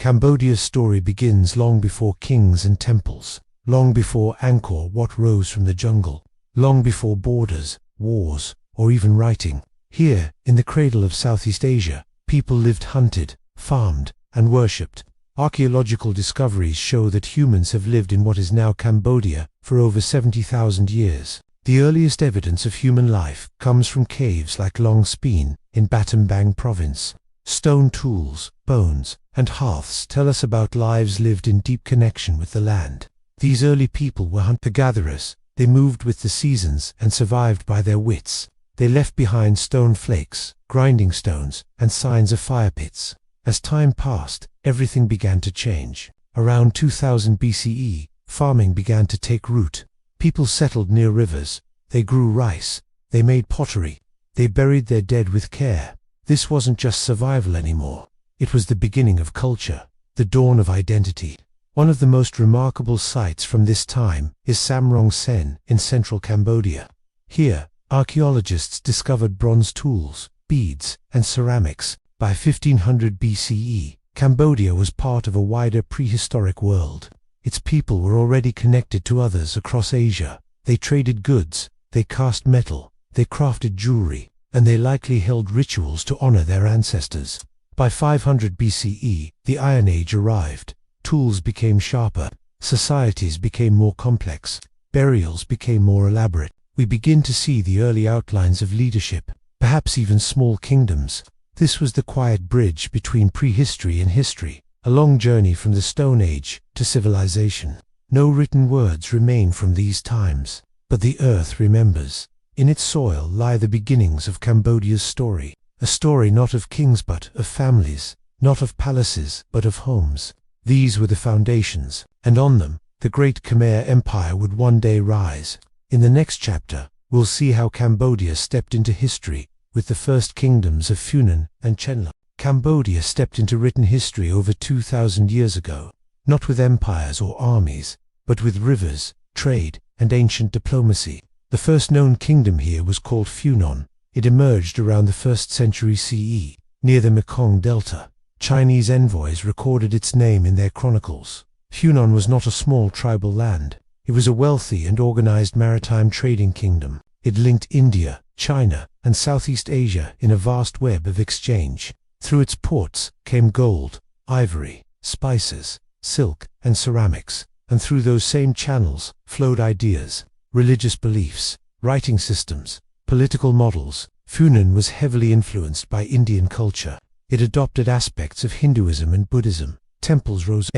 Cambodia's story begins long before kings and temples, long before Angkor Wat rose from the jungle, long before borders, wars, or even writing. Here, in the cradle of Southeast Asia, people lived hunted, farmed, and worshipped. Archaeological discoveries show that humans have lived in what is now Cambodia for over 70,000 years. The earliest evidence of human life comes from caves like Long Speen in Battambang province. Stone tools, bones, and hearths tell us about lives lived in deep connection with the land. These early people were hunter-gatherers. They moved with the seasons and survived by their wits. They left behind stone flakes, grinding stones, and signs of fire pits. As time passed, everything began to change. Around 2000 BCE, farming began to take root. People settled near rivers. They grew rice. They made pottery. They buried their dead with care. This wasn't just survival anymore. It was the beginning of culture, the dawn of identity. One of the most remarkable sites from this time is Samrong Sen in central Cambodia. Here, archaeologists discovered bronze tools, beads, and ceramics. By 1500 BCE, Cambodia was part of a wider prehistoric world. Its people were already connected to others across Asia. They traded goods, they cast metal, they crafted jewelry, and they likely held rituals to honor their ancestors. By 500 BCE, the Iron Age arrived. Tools became sharper, societies became more complex, burials became more elaborate. We begin to see the early outlines of leadership, perhaps even small kingdoms. This was the quiet bridge between prehistory and history, a long journey from the Stone Age to civilization. No written words remain from these times, but the earth remembers. In its soil lie the beginnings of Cambodia's story, a story not of kings but of families, not of palaces but of homes. These were the foundations, and on them, the great Khmer Empire would one day rise. In the next chapter, we'll see how Cambodia stepped into history with the first kingdoms of Funan and Chenla. Cambodia stepped into written history over 2,000 years ago, not with empires or armies, but with rivers, trade, and ancient diplomacy. The first known kingdom here was called Funan. It emerged around the 1st century CE, near the Mekong Delta. Chinese envoys recorded its name in their chronicles. Funan was not a small tribal land. It was a wealthy and organized maritime trading kingdom. It linked India, China, and Southeast Asia in a vast web of exchange. Through its ports came gold, ivory, spices, silk, and ceramics, and through those same channels flowed ideas, religious beliefs, writing systems, political models. Funan was heavily influenced by Indian culture. It adopted aspects of Hinduism and Buddhism. Temples rose.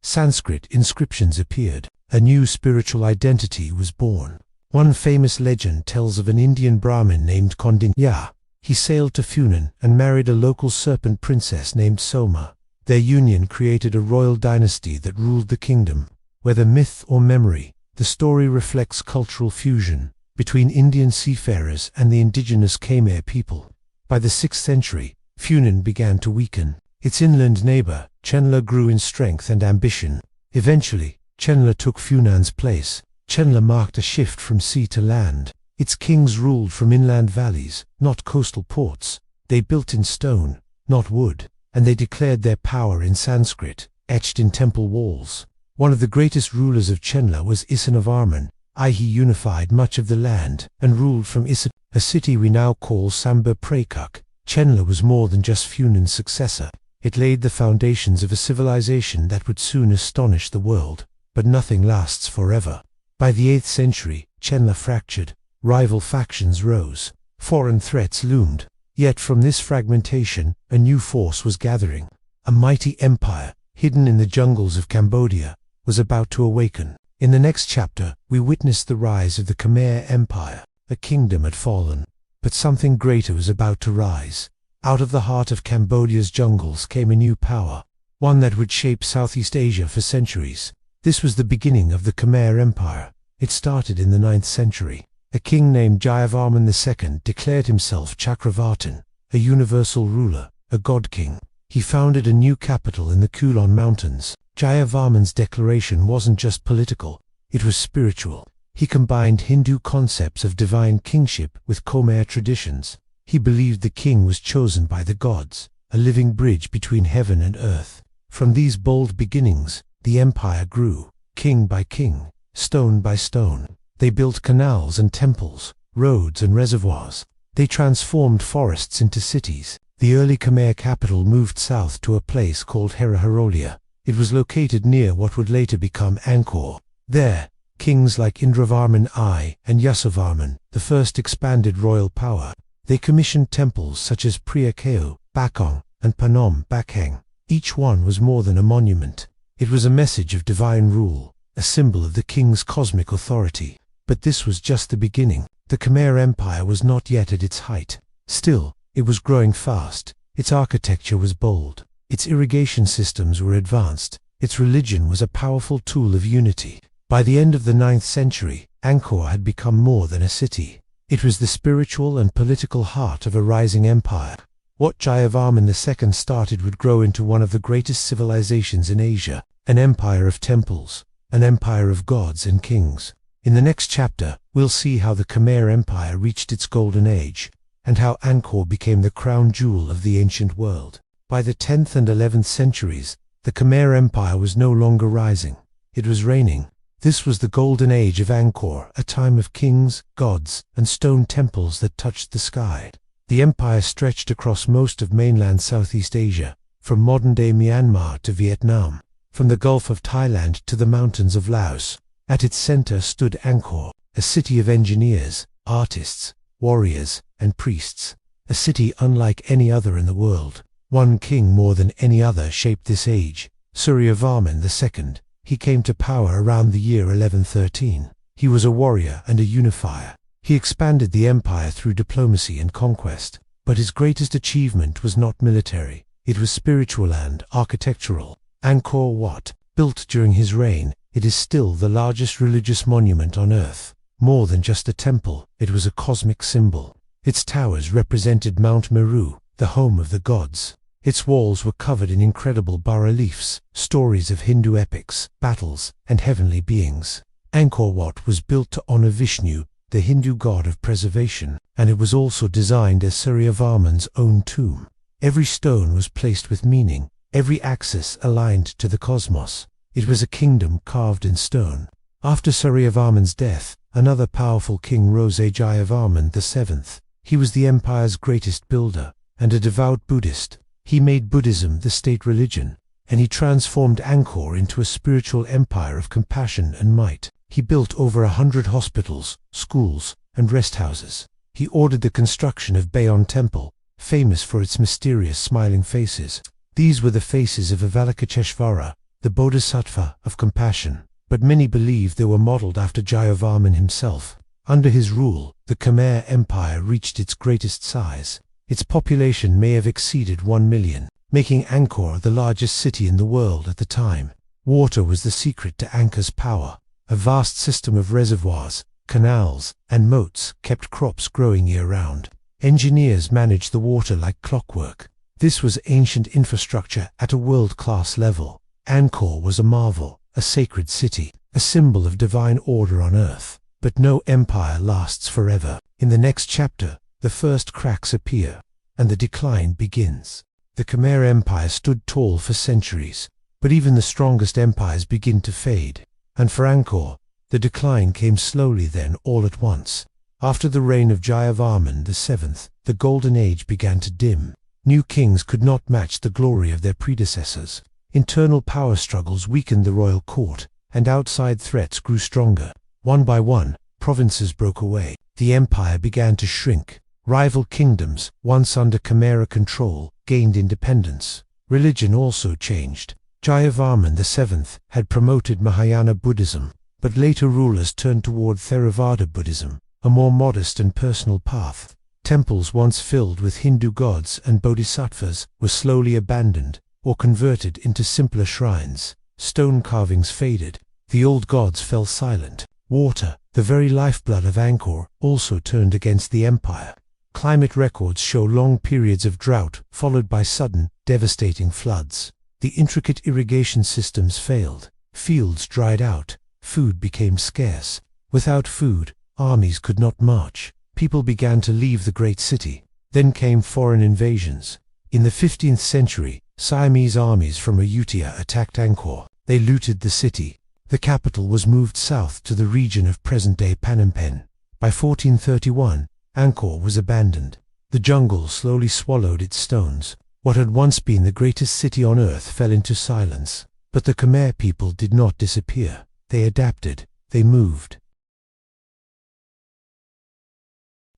Sanskrit inscriptions appeared. A new spiritual identity was born. One famous legend tells of an Indian Brahmin named Kondinya. He sailed to Funan and married a local serpent princess named Soma. Their union created a royal dynasty that ruled the kingdom. Whether myth or memory, the story reflects cultural fusion between Indian seafarers and the indigenous Khmer people. By the 6th century, Funan began to weaken. Its inland neighbor, Chenla, grew in strength and ambition. Eventually, Chenla took Funan's place. Chenla marked a shift from sea to land. Its kings ruled from inland valleys, not coastal ports. They built in stone, not wood, and they declared their power in Sanskrit, etched in temple walls. One of the greatest rulers of Chenla was Isan of Arman. He unified much of the land and ruled from Isan, a city we now call Samba Prakuk. Chenla was more than just Funan's successor. It laid the foundations of a civilization that would soon astonish the world. But nothing lasts forever. By the 8th century, Chenla fractured. Rival factions rose. Foreign threats loomed. Yet from this fragmentation, a new force was gathering. A mighty empire, hidden in the jungles of Cambodia, was about to awaken. In the next chapter, we witness the rise of the Khmer Empire. A kingdom had fallen, but something greater was about to rise. Out of the heart of Cambodia's jungles came a new power, one that would shape Southeast Asia for centuries. This was the beginning of the Khmer Empire. It started in the 9th century. A king named Jayavarman II declared himself Chakravartin, a universal ruler, a god-king. He founded a new capital in the Kulon Mountains. Jayavarman's declaration wasn't just political, it was spiritual. He combined Hindu concepts of divine kingship with Khmer traditions. He believed the king was chosen by the gods, a living bridge between heaven and earth. From these bold beginnings, the empire grew, king by king, stone by stone. They built canals and temples, roads and reservoirs. They transformed forests into cities. The early Khmer capital moved south to a place called Heraharolia. It was located near what would later become Angkor. There, kings like Indravarman I and Yasovarman, the first, expanded royal power. They commissioned temples such as Preah Keo, Bakong, and Panom Bakheng. Each one was more than a monument. It was a message of divine rule, a symbol of the king's cosmic authority. But this was just the beginning. The Khmer Empire was not yet at its height. Still, it was growing fast. Its architecture was bold. Its irrigation systems were advanced. Its religion was a powerful tool of unity. By the end of the 9th century, Angkor had become more than a city. It was the spiritual and political heart of a rising empire. What Jayavarman II started would grow into one of the greatest civilizations in Asia, an empire of temples, an empire of gods and kings. In the next chapter, we'll see how the Khmer Empire reached its golden age, and how Angkor became the crown jewel of the ancient world. By the 10th and 11th centuries, the Khmer Empire was no longer rising. It was reigning. This was the golden age of Angkor, a time of kings, gods, and stone temples that touched the sky. The empire stretched across most of mainland Southeast Asia, from modern-day Myanmar to Vietnam, from the Gulf of Thailand to the mountains of Laos. At its center stood Angkor, a city of engineers, artists, warriors, and priests. A city unlike any other in the world. One king more than any other shaped this age, Suryavarman II. He came to power around the year 1113. He was a warrior and a unifier. He expanded the empire through diplomacy and conquest. But his greatest achievement was not military. It was spiritual and architectural. Angkor Wat, built during his reign, it is still the largest religious monument on earth. More than just a temple, it was a cosmic symbol. Its towers represented Mount Meru, the home of the gods. Its walls were covered in incredible bas-reliefs, stories of Hindu epics, battles, and heavenly beings. Angkor Wat was built to honor Vishnu, the Hindu god of preservation, and it was also designed as Suryavarman's own tomb. Every stone was placed with meaning, every axis aligned to the cosmos. It was a kingdom carved in stone. After Suryavarman's death, another powerful king rose, Jayavarman VII. He was the empire's greatest builder, and a devout Buddhist. He made Buddhism the state religion, and he transformed Angkor into a spiritual empire of compassion and might. He built over 100 hospitals, schools, and rest houses. He ordered the construction of Bayon Temple, famous for its mysterious smiling faces. These were the faces of Avalokiteshvara, the Bodhisattva of compassion, but many believe they were modeled after Jayavarman himself. Under his rule, the Khmer Empire reached its greatest size. Its population may have exceeded 1 million, making Angkor the largest city in the world at the time. Water was the secret to Angkor's power. A vast system of reservoirs, canals, and moats kept crops growing year-round. Engineers managed the water like clockwork. This was ancient infrastructure at a world-class level. Angkor was a marvel, a sacred city, a symbol of divine order on earth. But no empire lasts forever. In the next chapter, the first cracks appear, and the decline begins. The Khmer Empire stood tall for centuries, but even the strongest empires begin to fade. And for Angkor, the decline came slowly then, all at once. After the reign of Jayavarman VII, the golden age began to dim. New kings could not match the glory of their predecessors. Internal power struggles weakened the royal court, and outside threats grew stronger. One by one, provinces broke away. The empire began to shrink. Rival kingdoms, once under Khmer control, gained independence. Religion also changed. Jayavarman VII had promoted Mahayana Buddhism, but later rulers turned toward Theravada Buddhism, a more modest and personal path. Temples once filled with Hindu gods and bodhisattvas were slowly abandoned or converted into simpler shrines. Stone carvings faded. The old gods fell silent. Water, the very lifeblood of Angkor, also turned against the empire. Climate records show long periods of drought followed by sudden, devastating floods. The intricate irrigation systems failed. Fields dried out. Food became scarce. Without food, armies could not march. People began to leave the great city. Then came foreign invasions. In the 15th century, Siamese armies from Ayutthaya attacked Angkor. They looted the city. The capital was moved south to the region of present-day Phnom Penh. By 1431, Angkor was abandoned. The jungle slowly swallowed its stones. What had once been the greatest city on earth fell into silence. But the Khmer people did not disappear. They adapted. They moved.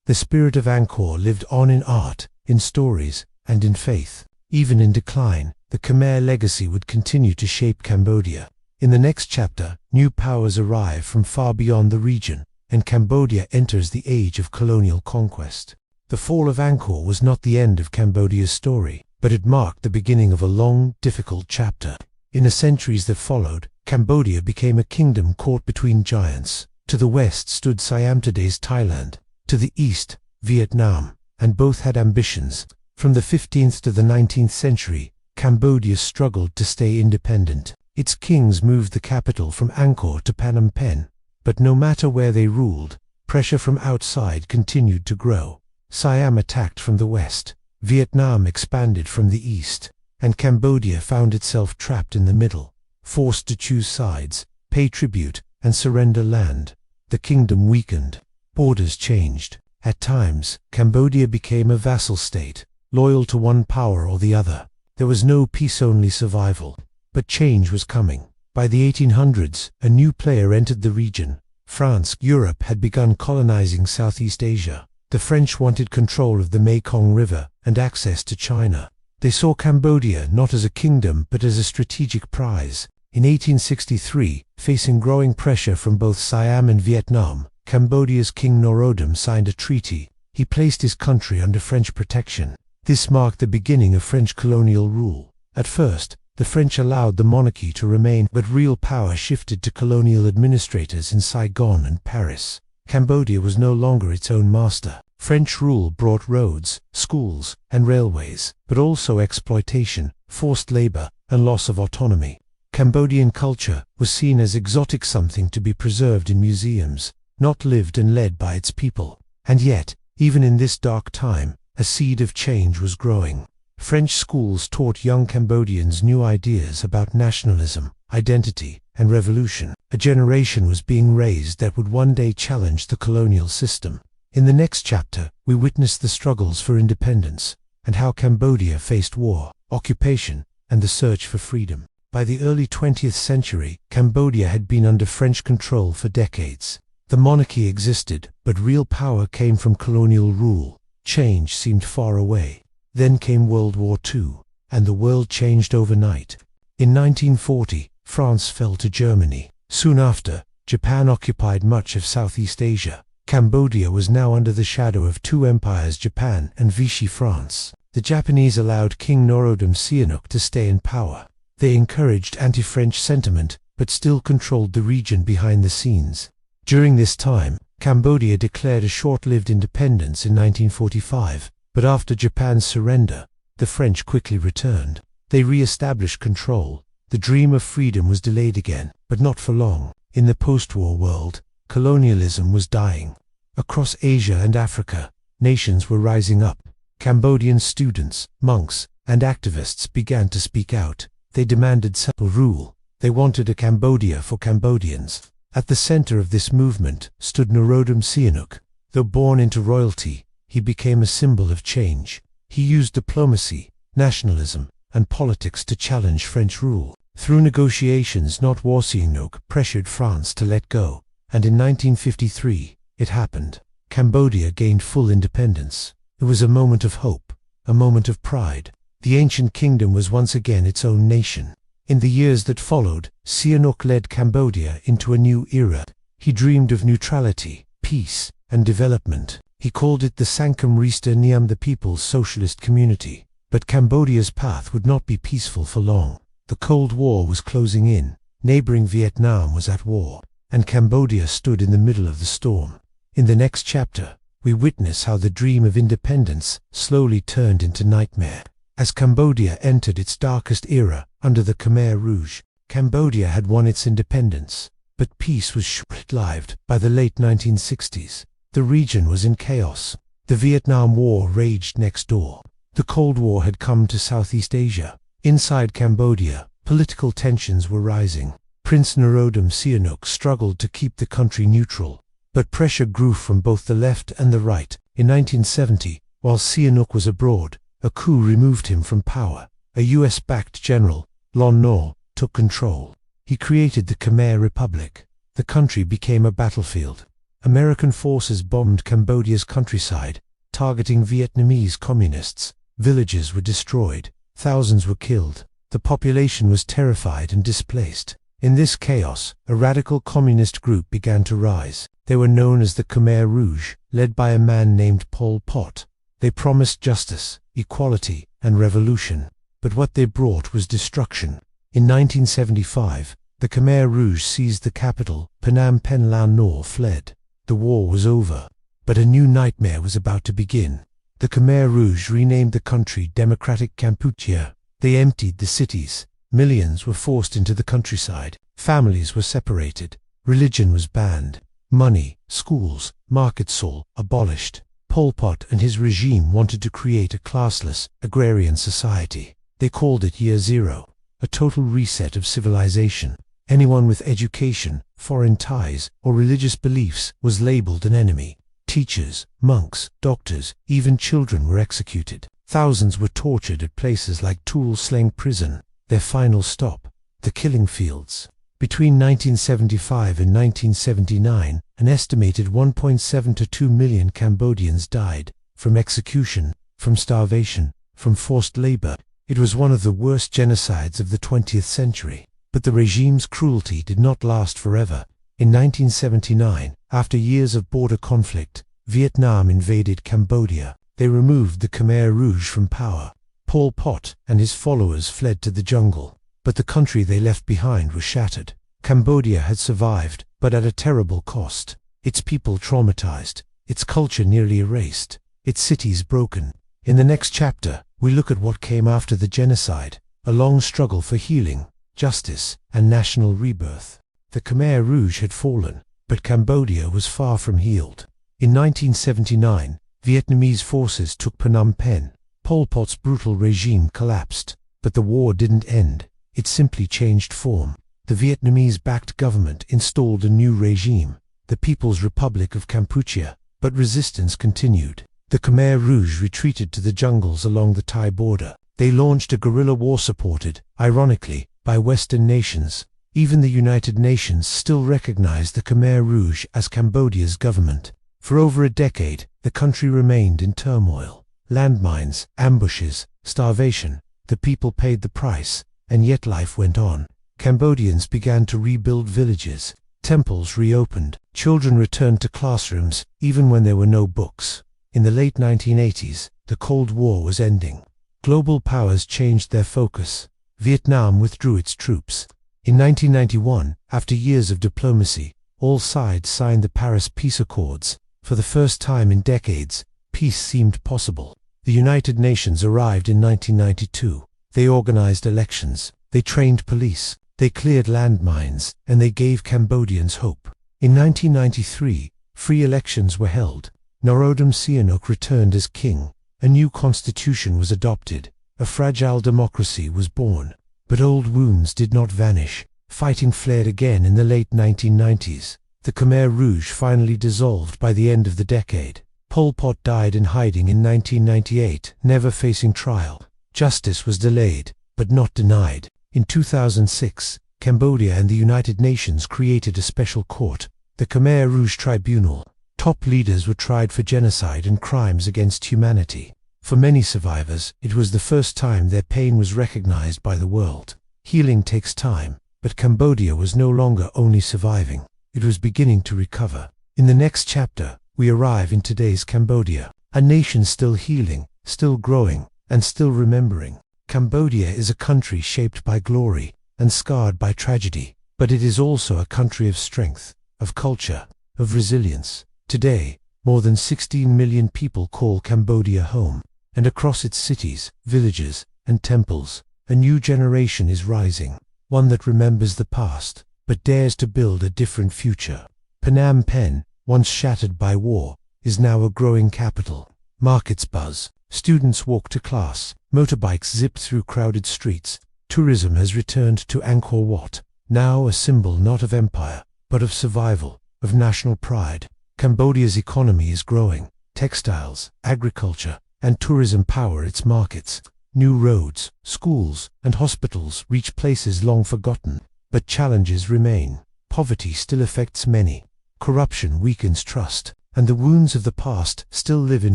The spirit of Angkor lived on in art, in stories, and in faith. Even in decline, the Khmer legacy would continue to shape Cambodia. In the next chapter, new powers arrive from far beyond the region, and Cambodia enters the age of colonial conquest. The fall of Angkor was not the end of Cambodia's story, but it marked the beginning of a long, difficult chapter. In the centuries that followed, Cambodia became a kingdom caught between giants. To the west stood Siam, today's Thailand. To the east, Vietnam, and both had ambitions. From the 15th to the 19th century, Cambodia struggled to stay independent. Its kings moved the capital from Angkor to Phnom Penh. But no matter where they ruled, pressure from outside continued to grow. Siam attacked from the west, Vietnam expanded from the east, and Cambodia found itself trapped in the middle, forced to choose sides, pay tribute, and surrender land. The kingdom weakened. Borders changed. At times, Cambodia became a vassal state, loyal to one power or the other. There was no peace-only survival. But change was coming. By the 1800s, a new player entered the region. France. Europe had begun colonizing Southeast Asia. The French wanted control of the Mekong River and access to China. They saw Cambodia not as a kingdom but as a strategic prize. In 1863, facing growing pressure from both Siam and Vietnam, Cambodia's King Norodom signed a treaty. He placed his country under French protection. This marked the beginning of French colonial rule. At first, the French allowed the monarchy to remain, but real power shifted to colonial administrators in Saigon and Paris. Cambodia was no longer its own master. French rule brought roads, schools, and railways, but also exploitation, forced labor, and loss of autonomy. Cambodian culture was seen as exotic, something to be preserved in museums, not lived and led by its people. And yet, even in this dark time, a seed of change was growing. French schools taught young Cambodians new ideas about nationalism, identity, and revolution. A generation was being raised that would one day challenge the colonial system. In the next chapter, we witness the struggles for independence, and how Cambodia faced war, occupation, and the search for freedom. By the early 20th century, Cambodia had been under French control for decades. The monarchy existed, but real power came from colonial rule. Change seemed far away. Then came World War II, and the world changed overnight. In 1940, France fell to Germany. Soon after, Japan occupied much of Southeast Asia. Cambodia was now under the shadow of two empires, Japan and Vichy France. The Japanese allowed King Norodom Sihanouk to stay in power. They encouraged anti-French sentiment, but still controlled the region behind the scenes. During this time, Cambodia declared a short-lived independence in 1945, but after Japan's surrender, the French quickly returned. They re-established control. The dream of freedom was delayed again, but not for long. In the post-war world, colonialism was dying. Across Asia and Africa, nations were rising up. Cambodian students, monks, and activists began to speak out. They demanded self-rule. They wanted a Cambodia for Cambodians. At the center of this movement stood Norodom Sihanouk. Though born into royalty, he became a symbol of change. He used diplomacy, nationalism, and politics to challenge French rule. Through negotiations, not war, Sihanouk pressured France to let go, and in 1953, it happened. Cambodia gained full independence. It was a moment of hope, a moment of pride. The ancient kingdom was once again its own nation. In the years that followed, Sihanouk led Cambodia into a new era. He dreamed of neutrality, peace, and development. He called it the Sangkum Rista Niam, the People's Socialist Community. But Cambodia's path would not be peaceful for long. The Cold War was closing in. Neighboring Vietnam was at war, and Cambodia stood in the middle of the storm. In the next chapter, we witness how the dream of independence slowly turned into nightmare. As Cambodia entered its darkest era under the Khmer Rouge, Cambodia had won its independence, but peace was short-lived. By the late 1960s, the region was in chaos. The Vietnam War raged next door. The Cold War had come to Southeast Asia. Inside Cambodia, political tensions were rising. Prince Norodom Sihanouk struggled to keep the country neutral, but pressure grew from both the left and the right. In 1970, while Sihanouk was abroad, a coup removed him from power. A US-backed general, Lon Nol, took control. He created the Khmer Republic. The country became a battlefield. American forces bombed Cambodia's countryside, targeting Vietnamese communists. Villages were destroyed. Thousands were killed. The population was terrified and displaced. In this chaos, a radical communist group began to rise. They were known as the Khmer Rouge, led by a man named Pol Pot. They promised justice, equality, and revolution. But what they brought was destruction. In 1975, the Khmer Rouge seized the capital. Phnom Penh. Lon Nol fled. The war was over, but a new nightmare was about to begin. The Khmer Rouge renamed the country Democratic Kampuchea. They emptied the cities. Millions were forced into the countryside. Families were separated. Religion was banned. Money, schools, markets all abolished. Pol Pot and his regime wanted to create a classless, agrarian society. They called it Year Zero, a total reset of civilization. Anyone with education, foreign ties, or religious beliefs was labeled an enemy. Teachers, monks, doctors, even children were executed. Thousands were tortured at places like Tuol Sleng Prison. Their final stop, the killing fields. Between 1975 and 1979, an estimated 1.7 to 2 million Cambodians died, from execution, from starvation, from forced labor. It was one of the worst genocides of the 20th century. But the regime's cruelty did not last forever. In 1979, after years of border conflict, Vietnam invaded Cambodia. They removed the Khmer Rouge from power. Pol Pot and his followers fled to the jungle, but the country they left behind was shattered. Cambodia had survived, but at a terrible cost. Its people traumatized, its culture nearly erased, its cities broken. In the next chapter, we look at what came after the genocide, a long struggle for healing, justice, and national rebirth. The Khmer Rouge had fallen, but Cambodia was far from healed. In 1979, Vietnamese forces took Phnom Penh. Pol Pot's brutal regime collapsed, but the war didn't end. It simply changed form. The Vietnamese-backed government installed a new regime, the People's Republic of Kampuchea, but resistance continued. The Khmer Rouge retreated to the jungles along the Thai border. They launched a guerrilla war supported, ironically, by Western nations. Even the United Nations still recognized the Khmer Rouge as Cambodia's government. For over a decade, the country remained in turmoil. Landmines, ambushes, starvation. The people paid the price, and yet life went on. Cambodians began to rebuild villages. Temples reopened. Children returned to classrooms, even when there were no books. In the late 1980s, the Cold War was ending. Global powers changed their focus. Vietnam withdrew its troops. In 1991, after years of diplomacy, all sides signed the Paris Peace Accords. For the first time in decades, peace seemed possible. The United Nations arrived in 1992. They organized elections. They trained police. They cleared landmines, and they gave Cambodians hope. In 1993, free elections were held. Norodom Sihanouk returned as king. A new constitution was adopted. A fragile democracy was born. But old wounds did not vanish. Fighting flared again in the late 1990s. The Khmer Rouge finally dissolved by the end of the decade. Pol Pot died in hiding in 1998, never facing trial. Justice was delayed, but not denied. In 2006, Cambodia and the United Nations created a special court, the Khmer Rouge Tribunal. Top leaders were tried for genocide and crimes against humanity. For many survivors, it was the first time their pain was recognized by the world. Healing takes time, but Cambodia was no longer only surviving. It was beginning to recover. In the next chapter, we arrive in today's Cambodia, a nation still healing, still growing, and still remembering. Cambodia is a country shaped by glory and scarred by tragedy, but it is also a country of strength, of culture, of resilience. Today, more than 16 million people call Cambodia home, and across its cities, villages, and temples, a new generation is rising, one that remembers the past, but dares to build a different future. Phnom Penh, once shattered by war, is now a growing capital. Markets buzz, students walk to class, Motorbikes zip through crowded streets. Tourism has returned to Angkor Wat, now a symbol not of empire, but of survival, of national pride. Cambodia's economy is growing. Textiles, agriculture, and tourism power its markets. New roads, schools, and hospitals reach places long forgotten. But challenges remain. Poverty still affects many. Corruption weakens trust, and the wounds of the past still live in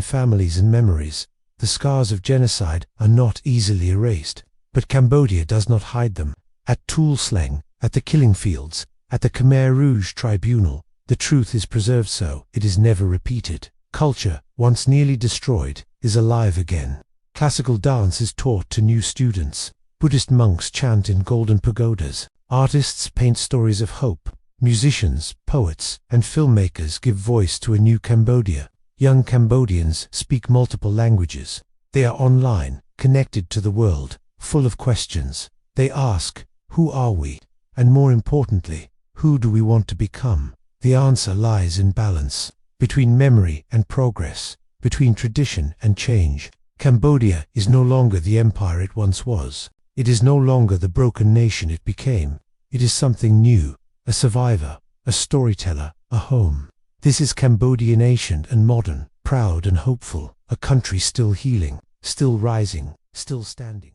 families and memories. The scars of genocide are not easily erased, but Cambodia does not hide them. At Tool Sleng, at the killing fields, at the Khmer Rouge tribunal, the truth is preserved so it is never repeated. Culture, once nearly destroyed, is alive again. Classical dance is taught to new students. Buddhist monks chant in golden pagodas. Artists paint stories of hope. Musicians, poets, and filmmakers give voice to a new Cambodia. Young Cambodians speak multiple languages. They are online, connected to the world, full of questions. They ask, who are we? And more importantly, who do we want to become? The answer lies in balance, between memory and progress, between tradition and change. Cambodia is no longer the empire it once was. It is no longer the broken nation it became. It is something new, a survivor, a storyteller, a home. This is Cambodia, ancient and modern, proud and hopeful, a country still healing, still rising, still standing.